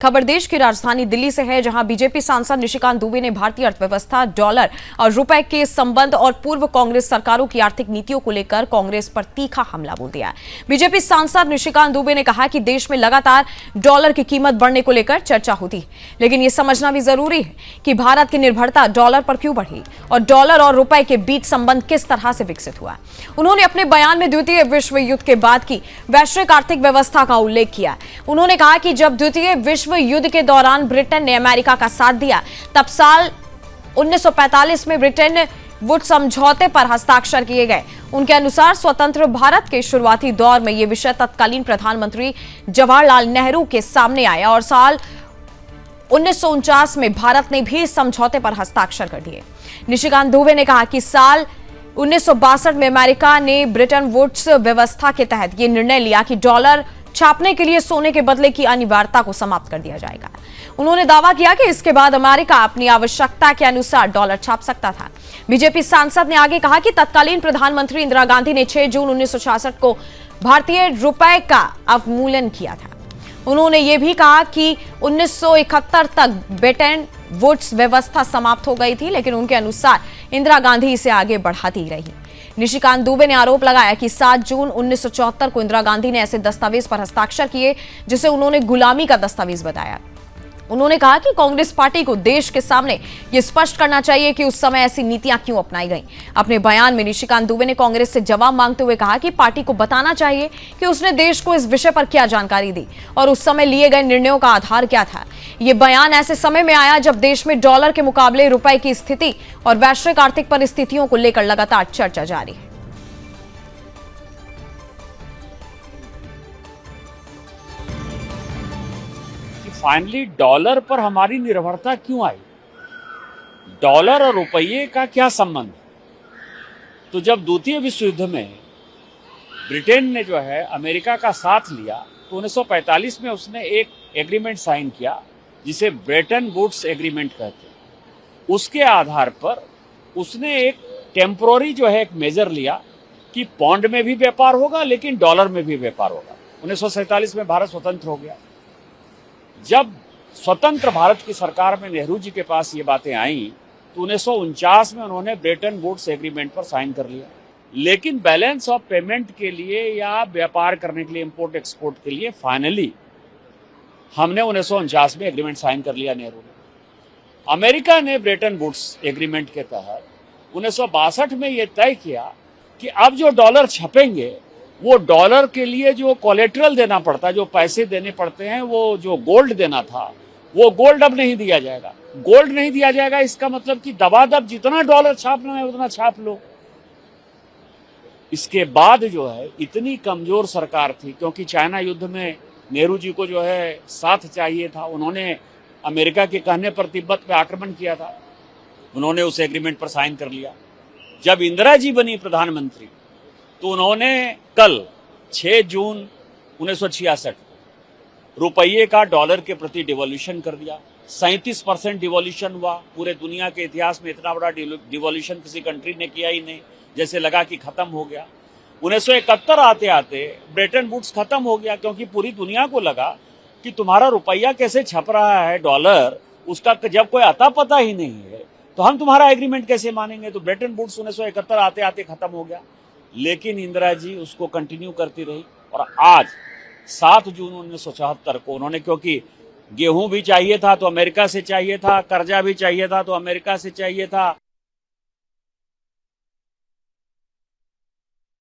खबर देश की राजधानी दिल्ली से है, जहां बीजेपी सांसद निशिकांत दुबे ने भारतीय अर्थव्यवस्था, डॉलर और रुपए के संबंध और पूर्व कांग्रेस सरकारों की आर्थिक नीतियों को लेकर कांग्रेस पर तीखा हमला बोल दिया। बीजेपी सांसद निशिकांत दुबे ने कहा कि देश में लगातार डॉलर की कीमत बढ़ने को लेकर चर्चा होती है, लेकिन यह समझना भी जरूरी है कि भारत की निर्भरता डॉलर पर क्यों बढ़ी और डॉलर और रुपए के बीच संबंध किस तरह से विकसित हुआ। उन्होंने अपने बयान में द्वितीय विश्व युद्ध के बाद की वैश्विक आर्थिक व्यवस्था का उल्लेख किया। उन्होंने कहा कि जब द्वितीय विश्व युद्ध के दौरान ब्रिटेन ने अमेरिका का साथ दिया, तब साल 1945 में ब्रिटेन वुड समझौते पर हस्ताक्षर किए गए। उनके अनुसार स्वतंत्र भारत के शुरुआती दौर में यह विषय तत्कालीन प्रधानमंत्री जवाहरलाल नेहरू के सामने आया और साल 1949 में भारत ने भी समझौते पर हस्ताक्षर कर दिए। निशिकांत दुबे ने कहा कि साल 1962 में अमेरिका ने ब्रिटेन वुड्स व्यवस्था के तहत यह निर्णय लिया कि डॉलर छापने के लिए सोने के बदले की अनिवार्यता को समाप्त कर दिया जाएगा। उन्होंने दावा किया कि इसके बाद अमेरिका अपनी आवश्यकता के अनुसार डॉलर छाप सकता था। बीजेपी सांसद ने आगे कहा कि तत्कालीन प्रधानमंत्री इंदिरा गांधी ने 6 जून 1966 को भारतीय रुपए का अवमूल्यन किया था। उन्होंने यह भी कहा कि 1971 तक ब्रिटेन वुड्स व्यवस्था समाप्त हो गई थी, लेकिन उनके अनुसार इंदिरा गांधी इसे आगे बढ़ाती रही। निशिकांत दुबे ने आरोप लगाया कि 7 जून 1974 को इंदिरा गांधी ने ऐसे दस्तावेज पर हस्ताक्षर किए जिसे उन्होंने गुलामी का दस्तावेज बताया। उन्होंने कहा कि कांग्रेस पार्टी को देश के सामने यह स्पष्ट करना चाहिए कि उस समय ऐसी नीतियां क्यों अपनाई गईं। अपने बयान में निशिकांत दुबे ने कांग्रेस से जवाब मांगते हुए कहा कि पार्टी को बताना चाहिए कि उसने देश को इस विषय पर क्या जानकारी दी और उस समय लिए गए निर्णयों का आधार क्या था। यह बयान ऐसे समय में आया जब देश में डॉलर के मुकाबले रुपए की स्थिति और वैश्विक आर्थिक परिस्थितियों को लेकर लगातार चर्चा जारी है। फाइनली डॉलर पर हमारी निर्भरता क्यों आई, डॉलर और रुपये का क्या संबंध। तो जब द्वितीय विश्व युद्ध में ब्रिटेन ने जो है अमेरिका का साथ लिया, तो 1945 में उसने एक एग्रीमेंट साइन किया जिसे ब्रेटन वुड्स एग्रीमेंट कहते हैं। उसके आधार पर उसने एक टेम्पोररी जो है एक मेजर लिया कि पौंड में भी व्यापार होगा लेकिन डॉलर में भी व्यापार होगा। 1947 में भारत स्वतंत्र हो गया। जब स्वतंत्र भारत की सरकार में नेहरू जी के पास ये बातें आई तो 1949 में उन्होंने ब्रेटन वुड्स एग्रीमेंट पर साइन कर लिया, लेकिन बैलेंस ऑफ पेमेंट के लिए या व्यापार करने के लिए, इंपोर्ट एक्सपोर्ट के लिए फाइनली हमने 1949 में एग्रीमेंट साइन कर लिया नेहरू ने। अमेरिका ने ब्रेटन वुड्स एग्रीमेंट के तहत 1962 में ये तय किया कि अब जो डॉलर छपेंगे वो डॉलर के लिए जो कोलेटरल देना पड़ता है, जो पैसे देने पड़ते हैं, वो जो गोल्ड देना था वो गोल्ड अब नहीं दिया जाएगा। गोल्ड नहीं दिया जाएगा इसका मतलब कि दबादब जितना डॉलर छापना है उतना छाप लो। इसके बाद जो है इतनी कमजोर सरकार थी, क्योंकि चाइना युद्ध में नेहरू जी को जो है साथ चाहिए था। उन्होंने अमेरिका के कहने पर तिब्बत पे आक्रमण किया था, उन्होंने उस एग्रीमेंट पर साइन कर लिया। जब इंदिरा जी बनी प्रधानमंत्री तो उन्होंने कल 6 जून 1966 रुपये का डॉलर के प्रति डिवॉल्यूशन कर दिया। 37% डिवॉल्यूशन हुआ। पूरे दुनिया के इतिहास में इतना बड़ा डिवॉल्यूशन किसी कंट्री ने किया ही नहीं। जैसे लगा कि खत्म हो गया। 1971 आते आते ब्रेटन वुड्स खत्म हो गया, क्योंकि पूरी दुनिया को लगा कि तुम्हारा रुपया कैसे छप रहा है, डॉलर, उसका जब कोई अता पता ही नहीं है तो हम तुम्हारा एग्रीमेंट कैसे मानेंगे। तो ब्रेटन वुड्स 1971 आते आते खत्म हो गया, लेकिन इंदिरा जी उसको कंटिन्यू करती रही। और आज 7 जून 1974 को उन्होंने, क्योंकि गेहूं भी चाहिए था तो अमेरिका से चाहिए था, कर्जा भी चाहिए था तो अमेरिका से चाहिए था,